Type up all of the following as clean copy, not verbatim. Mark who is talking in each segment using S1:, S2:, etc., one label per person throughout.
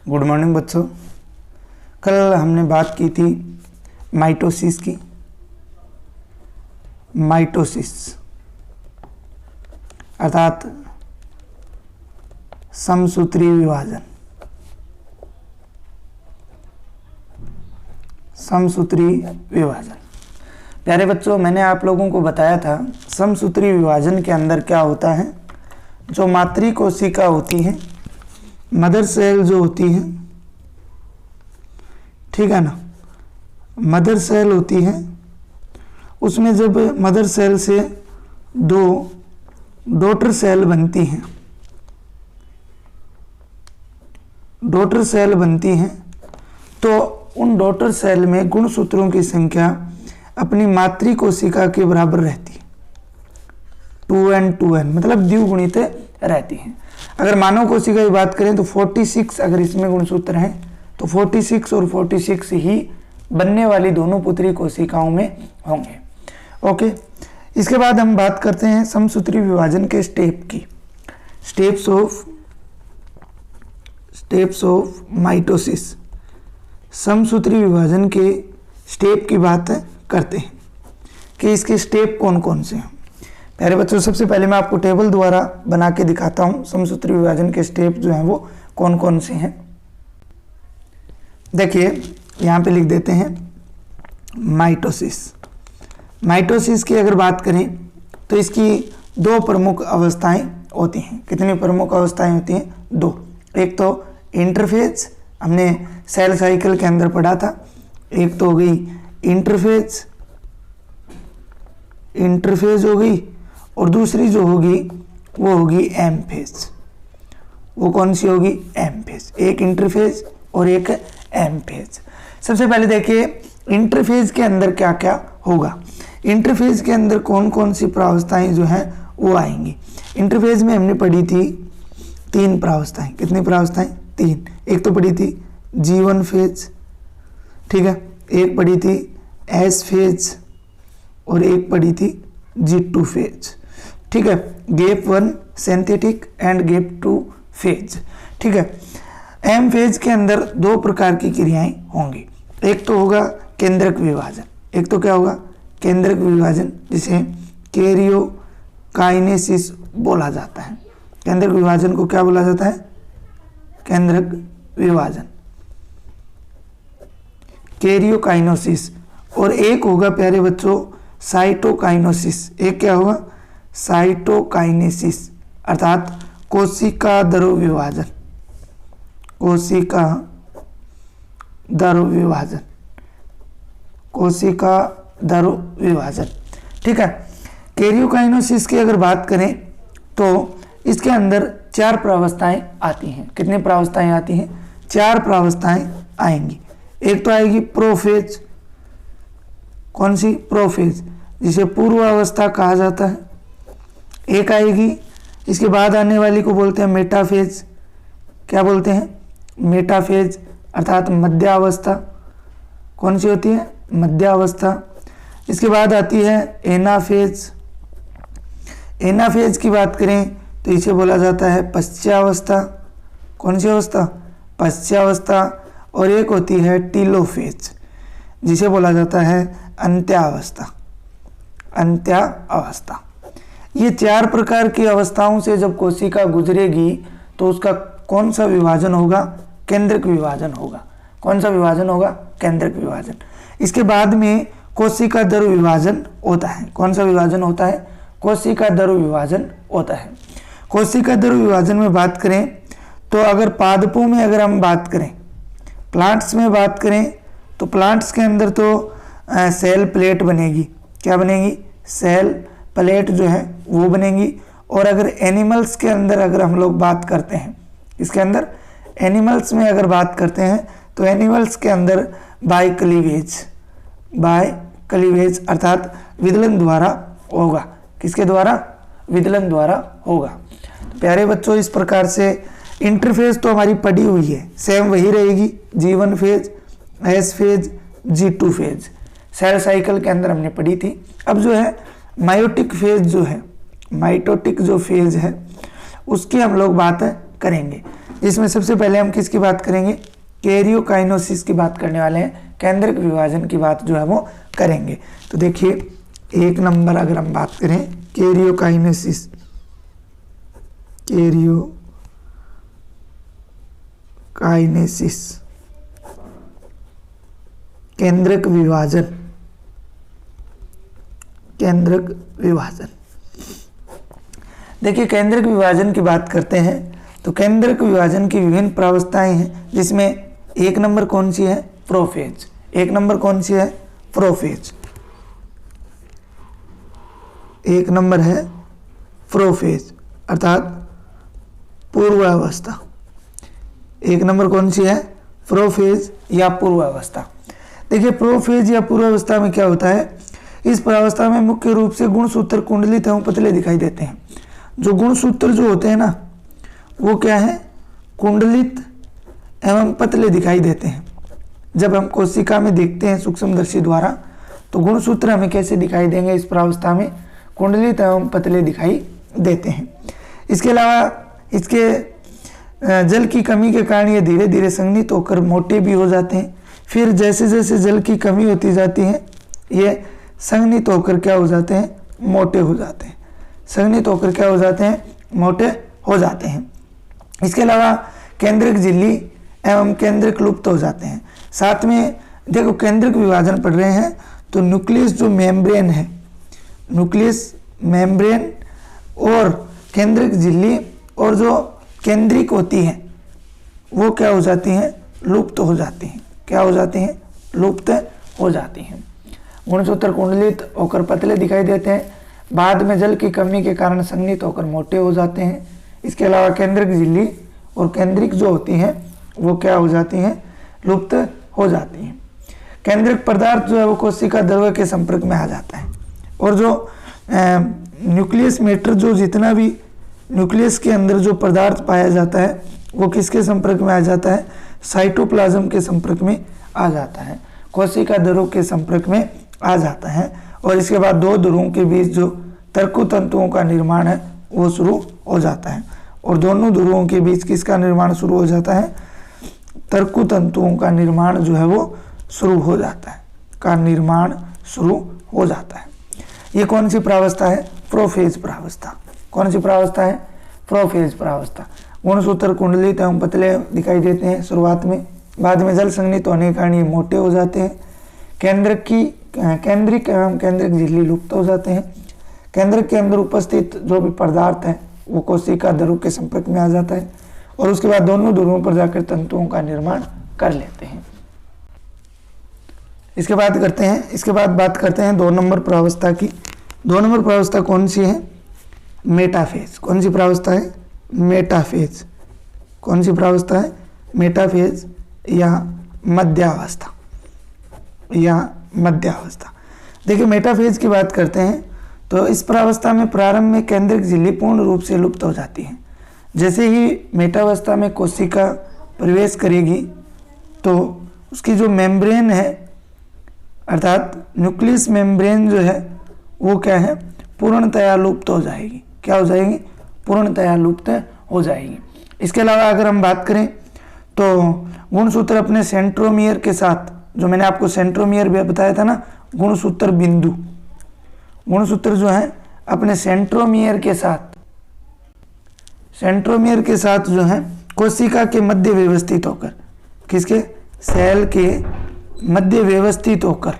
S1: Good morning बच्चों। कल हमने बात की थी माइटोसिस की। माइटोसिस अर्थात समसूत्री विभाजन। समसूत्री विभाजन प्यारे बच्चों, मैंने आप लोगों को बताया था समसूत्री विभाजन के अंदर क्या होता है। जो मातृ कोशिका होती है, मदर सेल जो होती है, ठीक है ना, मदर सेल होती है, उसमें जब मदर सेल से दो डॉटर सेल बनती हैं, डॉटर सेल बनती हैं, तो उन डॉटर सेल में गुणसूत्रों की संख्या अपनी मातृ कोशिका के बराबर रहती है। 2n 2n मतलब द्विगुणित रहती हैं। अगर मानव कोशिका की बात करें तो 46 अगर इसमें गुणसूत्र हैं तो 46 और 46 ही बनने वाली दोनों पुत्री कोशिकाओं में होंगे। ओके, इसके बाद हम बात करते हैं समसूत्री विभाजन के स्टेप की। Steps of mitosis. समसूत्री विभाजन के स्टेप की बात करते हैं कि इसके स्टेप कौन कौन से हैं। प्यारे बच्चों, सबसे पहले मैं आपको टेबल द्वारा बना के दिखाता हूं समसूत्री विभाजन के स्टेप जो हैं वो कौन कौन से हैं। देखिए यहाँ पे लिख देते हैं माइटोसिस। माइटोसिस की अगर बात करें तो इसकी दो प्रमुख अवस्थाएं होती हैं। कितनी प्रमुख अवस्थाएं होती हैं? दो। एक तो इंटरफेज, हमने सेल साइकिल के अंदर पढ़ा था। एक तो हो गई इंटरफेज हो गई, और दूसरी जो होगी वो होगी एम फेज। वो कौन सी होगी? M phase. एक इंटरफेज और एक एम फेज। सबसे पहले देखिए इंटरफेज के अंदर क्या क्या होगा। इंटरफेज के अंदर कौन कौन सी प्रावस्थाएं जो हैं वो आएंगी। इंटरफेज में हमने पढ़ी थी 3 प्रावस्थाएं। कितनी प्रावस्थाएं? 3। एक तो पढ़ी थी G1 फेज, ठीक है, एक पढ़ी थी S फेज और एक पढ़ी थी G2 फेज, ठीक है। Gap 1 synthetic and gap 2 phase, ठीक है। एम फेज के अंदर 2 प्रकार की क्रियाएं होंगी। एक तो होगा केंद्रक विभाजन। एक तो क्या होगा? केंद्रक विभाजन, जिसे कैरियोकाइनेसिस बोला जाता है। केंद्रक विभाजन को क्या बोला जाता है? केंद्रक विभाजन, कैरियोकाइनेसिस। और एक होगा प्यारे बच्चों साइटोकाइनेसिस। एक क्या होगा? साइटोकाइनेसिस अर्थात कोशिका द्रव विभाजन। कोशिका द्रव विभाजन, कोशिका द्रव विभाजन, ठीक है। कैरियोकाइनेसिस की अगर बात करें तो इसके अंदर 4 प्रावस्थाएं आती हैं। कितनी प्रावस्थाएं आती हैं? 4 प्रावस्थाएं आएंगी। एक तो आएगी प्रोफेज। कौन सी? प्रोफेज, जिसे पूर्वावस्था कहा जाता है। एक आएगी, इसके बाद आने वाली को बोलते हैं मेटाफेज। क्या बोलते हैं? मेटाफेज अर्थात मध्यावस्था। कौन सी होती है? मध्यावस्था। इसके बाद आती है एनाफेज। एनाफेज की बात करें तो इसे बोला जाता है पश्चावस्था। कौन सी अवस्था? पश्चावस्था। और एक होती है टीलोफेज, जिसे बोला जाता है अंत्यावस्था। अंत्यावस्था। ये 4 प्रकार की अवस्थाओं से जब कोशिका गुजरेगी तो उसका कौन सा विभाजन होगा? केंद्रक विभाजन होगा। कौन सा विभाजन होगा? केंद्रक विभाजन। इसके बाद में कोशिका द्रव विभाजन होता है। कौन सा विभाजन होता है? कोशिका द्रव विभाजन होता है। कोशिका द्रव विभाजन में बात करें तो अगर पादपों में अगर हम बात करें, प्लांट्स में बात करें तो प्लांट्स के अंदर तो सेल प्लेट बनेगी। क्या बनेगी? सेल प्लेट जो है वो बनेगी। और अगर एनिमल्स के अंदर अगर हम लोग बात करते हैं, इसके अंदर एनिमल्स में अगर बात करते हैं तो एनिमल्स के अंदर बाय क्लीवेज अर्थात विदलन द्वारा होगा। किसके द्वारा? विदलन द्वारा होगा। तो प्यारे बच्चों, इस प्रकार से इंटरफेज तो हमारी पड़ी हुई है, सेम वही रहेगी। G1 phase, S phase, G2 phase cell cycle के अंदर हमने पढ़ी थी। अब जो है मायोटिक फेज जो है, माइटोटिक जो फेज है उसकी हम लोग बात करेंगे। इसमें सबसे पहले हम किसकी बात करेंगे, कैरियोकाइनेसिस की बात करने वाले हैं, केंद्रक विभाजन की बात जो है वो करेंगे। तो देखिए 1 नंबर अगर हम बात करें कैरियोकाइनेसिस, केंद्रक विभाजन, केंद्रक विभाजन। देखिए केंद्रक विभाजन की बात करते हैं तो केंद्रक विभाजन की विभिन्न प्रावस्थाएं हैं, जिसमें 1 नंबर कौन सी है, प्रोफेज। 1 नंबर कौन सी है, प्रोफेज। 1 नंबर है प्रोफेज अर्थात पूर्वावस्था। 1 नंबर कौन सी है, प्रोफेज या पूर्वावस्था। देखिए प्रोफेज या पूर्वावस्था में क्या होता है, इस प्रावस्था में मुख्य रूप से गुणसूत्र कुंडलित एवं पतले दिखाई देते हैं। जो गुणसूत्र जो होते हैं ना वो क्या है, कुंडलित एवं पतले दिखाई देते हैं। जब हम कोशिका में देखते हैं सूक्ष्मदर्शी द्वारा तो गुणसूत्र हमें कैसे दिखाई देंगे, इस प्रावस्था में कुंडलित एवं पतले दिखाई देते हैं। इसके अलावा इसके जल की कमी के कारण ये धीरे धीरे संघनित होकर मोटे भी हो जाते हैं। फिर जैसे जैसे जल की कमी होती जाती है ये संघनित होकर क्या हो जाते हैं, मोटे हो जाते हैं। संघनित होकर क्या हो जाते हैं, मोटे हो जाते हैं। इसके अलावा केंद्रक झिल्ली एवं केंद्रक लुप्त हो जाते हैं। साथ में देखो केंद्रक विभाजन पढ़ रहे हैं तो न्यूक्लियस जो मेम्ब्रेन है, न्यूक्लियस मेम्ब्रेन और केंद्रक झिल्ली और जो केंद्रिक होती है वो क्या हो जाती हैं, लुप्त हो जाती हैं। क्या हो जाती हैं, लुप्त हो जाती हैं। गुणसूत्र कुंडलित होकर पतले दिखाई देते हैं, बाद में जल की कमी के कारण संघनित होकर मोटे हो जाते हैं। इसके अलावा केंद्रक झिल्ली और केंद्रिक जो होती हैं वो क्या हो जाती हैं, लुप्त हो जाती हैं। केंद्रक पदार्थ जो है वो कोशिका द्रव्य के संपर्क में आ जाता है और जो न्यूक्लियस मैटर जो जितना भी न्यूक्लियस के अंदर जो पदार्थ पाया जाता है वो किसके संपर्क में आ जाता है, साइटोप्लाज्म के संपर्क में आ जाता है, कोशिका द्रव्य के संपर्क में आ जाता है। और इसके बाद 2 ध्रुवों के बीच जो तर्कु तंतुओं का निर्माण है वो शुरू हो जाता है। और दोनों ध्रुवों के बीच किसका निर्माण शुरू हो जाता है, तर्कु तंतुओं का निर्माण जो है वो शुरू हो जाता है, का निर्माण शुरू हो जाता है। ये कौन सी प्रावस्था है, प्रोफेज प्रावस्था। कौन सी प्रावस्था है, प्रोफेज प्रावस्था। गुणसूत्र कुंडलित एवं पतले दिखाई देते हैं शुरुआत में, बाद में जल संघनित होने के कारण ये मोटे हो जाते हैं। केंद्रिक एवं केंद्रक झिल्ली लुप्त हो जाते हैं। केंद्रक के अंदर उपस्थित जो भी पदार्थ है वो कोशिका ध्रुव के संपर्क में आ जाता है और उसके बाद दोनों ध्रुवों पर जाकर तंतुओं का निर्माण कर लेते हैं। इसके बाद बात करते हैं 2 नंबर प्रावस्था की। 2 नंबर प्रावस्था कौन सी है, मेटाफेज। कौन सी प्रावस्था है, मेटाफेज। कौन सी प्रावस्था है, मेटाफेज या मध्यावस्था, या मध्यावस्था। देखिए मेटाफेज की बात करते हैं तो इस प्रावस्था में प्रारंभ में केंद्रक झिल्ली पूर्ण रूप से लुप्त हो जाती है। जैसे ही मेटावस्था में कोशिका प्रवेश करेगी तो उसकी जो मेम्ब्रेन है अर्थात न्यूक्लियस मेम्ब्रेन जो है वो क्या है, पूर्णतया लुप्त हो जाएगी। क्या हो जाएगी, पूर्णतया लुप्त हो जाएगी। इसके अलावा अगर हम बात करें तो गुणसूत्र अपने सेंट्रोमियर के साथ, जो मैंने आपको सेंट्रोमियर भी बताया था ना, गुणसूत्र बिंदु, गुणसूत्र जो है अपने सेंट्रोमियर के साथ जो है कोशिका के मध्य व्यवस्थित होकर, किसके, सेल के मध्य व्यवस्थित होकर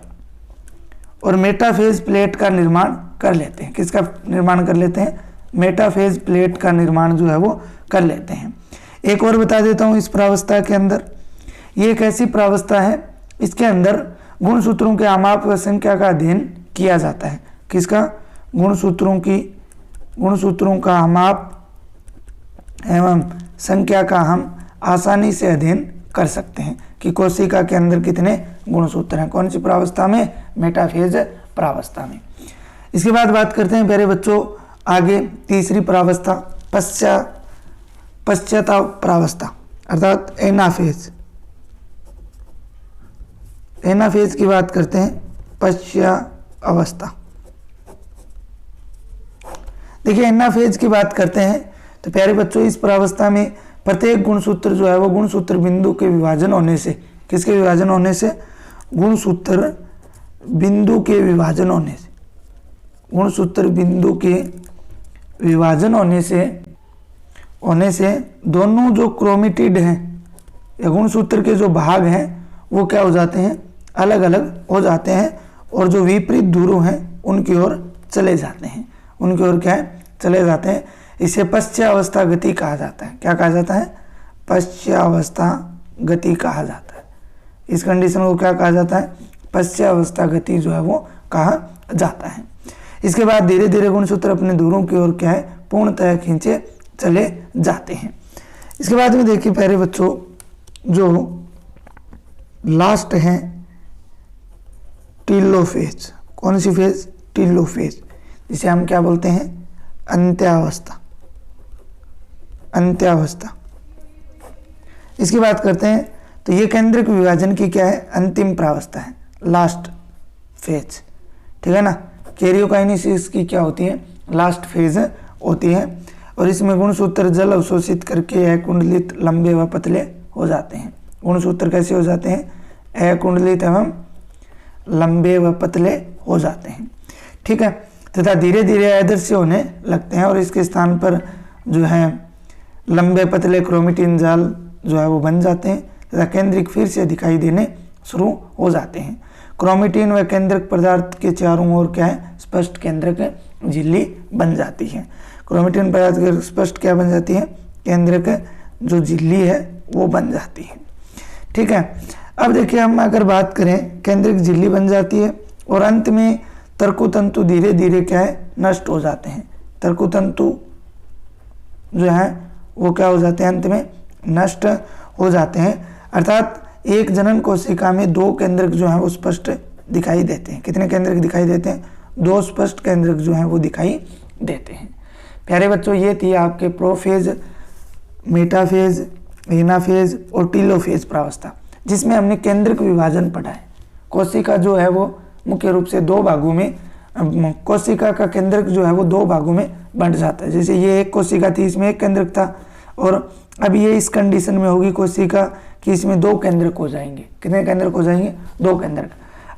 S1: और मेटाफेज प्लेट का निर्माण कर लेते हैं। किसका निर्माण कर लेते हैं, मेटाफेज प्लेट का निर्माण जो है वो कर लेते हैं। एक और बता देता हूँ, इस प्रावस्था के अंदर ये एक ऐसी प्रावस्था है, इसके अंदर गुणसूत्रों के आमाप व संख्या का अध्ययन किया जाता है। किसका, गुणसूत्रों का आमाप एवं संख्या का हम आसानी से अध्ययन कर सकते हैं कि कोशिका के अंदर कितने गुणसूत्र हैं। कौन सी प्रावस्था में, मेटाफेज प्रावस्था में। इसके बाद बात करते हैं प्यारे बच्चों आगे तीसरी प्रावस्था, पश्चाताप प्रावस्था अर्थात एनाफेज। एनाफेज की बात करते हैं, पश्चावस्था। देखिए एनाफेज की बात करते हैं तो प्यारे बच्चों इस प्रावस्था में प्रत्येक गुणसूत्र जो है वो गुणसूत्र बिंदु के विभाजन होने से, किसके विभाजन होने से, गुणसूत्र बिंदु के विभाजन होने से, गुणसूत्र बिंदु के विभाजन होने से दोनों जो क्रोमेटिड हैं या गुणसूत्र के जो भाग हैं वो क्या हो जाते हैं, अलग अलग हो जाते हैं और जो विपरीत ध्रुव हैं उनकी ओर चले जाते हैं, उनकी ओर क्या है, चले जाते हैं। इसे पश्चावस्था गति कहा जाता है। क्या कहा जाता है, पश्चावस्था गति कहा जाता है। इस कंडीशन को क्या कहा जाता है, पश्चावस्था गति जो है वो कहा जाता है। इसके बाद धीरे धीरे गुणसूत्र अपने ध्रुवों की ओर क्या है, पूर्णतः खींचे चले जाते हैं। इसके बाद में देखिए प्यारे बच्चों, जो लास्ट है टेलोफेज। कौन सी फेज, टेलोफेज, जिसे हम क्या बोलते हैं, अंत्यावस्था, अंत्यावस्था। इसकी बात करते हैं तो ये केंद्रक विभाजन की क्या है, अंतिम प्रावस्था है, लास्ट फेज, ठीक है ना। कैरियोकाइनेसिस की क्या होती है, लास्ट फेज होती है और इसमें गुणसूत्र जल अवशोषित करके अकुंडलित, लंबे व पतले हो जाते हैं। गुणसूत्र कैसे हो जाते हैं, अकुंडलित एवं लंबे व पतले हो जाते हैं, ठीक है। तथा धीरे धीरे अदृश्य होने लगते हैं और इसके स्थान पर जो है लंबे पतले क्रोमेटिन जाल जो है वो बन जाते हैं तथा केंद्रिक फिर से दिखाई देने शुरू हो जाते हैं। क्रोमेटिन व केंद्रक पदार्थ के चारों ओर क्या है, स्पष्ट केंद्रक झिल्ली बन जाती है। क्रोमेटिन पदार्थ के स्पष्ट क्या बन जाती है, केंद्रक जो झिल्ली है वो बन जाती है, ठीक है। अब देखिए हम अगर बात करें, केंद्रक झिल्ली बन जाती है और अंत में तर्कुतंतु धीरे धीरे क्या है, नष्ट हो जाते हैं। तर्कुतंतु जो है वो क्या हो जाते हैं, अंत में नष्ट हो जाते हैं। अर्थात एक जनन कोशिका में दो केंद्रक जो है वो स्पष्ट दिखाई देते हैं। कितने केंद्रक दिखाई देते हैं, दो स्पष्ट केंद्रक जो है वो दिखाई देते हैं। प्यारे बच्चों, ये थी आपके प्रोफेज, मेटाफेज, एनाफेज और टेलोफेज प्रावस्था, जिसमें हमने केंद्रक विभाजन पढ़ा है। कोशिका जो है वो मुख्य रूप से दो भागों में, कोशिका का केंद्रक जो है वो दो भागों में बंट जाता है। जैसे ये एक कोशिका थी, इसमें एक केंद्रक था और अब ये इस कंडीशन में होगी कोशिका कि इसमें दो केंद्रक हो जाएंगे। कितने केंद्रक हो जाएंगे, दो केंद्रक।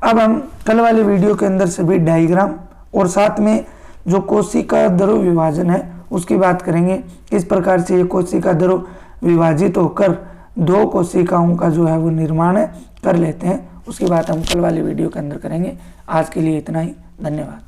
S1: अब हम कल वाले वीडियो के अंदर सभी डायग्राम और साथ में जो कोशिका ध्रुव विभाजन है उसकी बात करेंगे। किस प्रकार से ये कोशिका ध्रुव विभाजित होकर दो कोशिकाओं का जो है वो निर्माण कर लेते हैं, उसकी बात हम कल वाले वीडियो के अंदर करेंगे। आज के लिए इतना ही, धन्यवाद।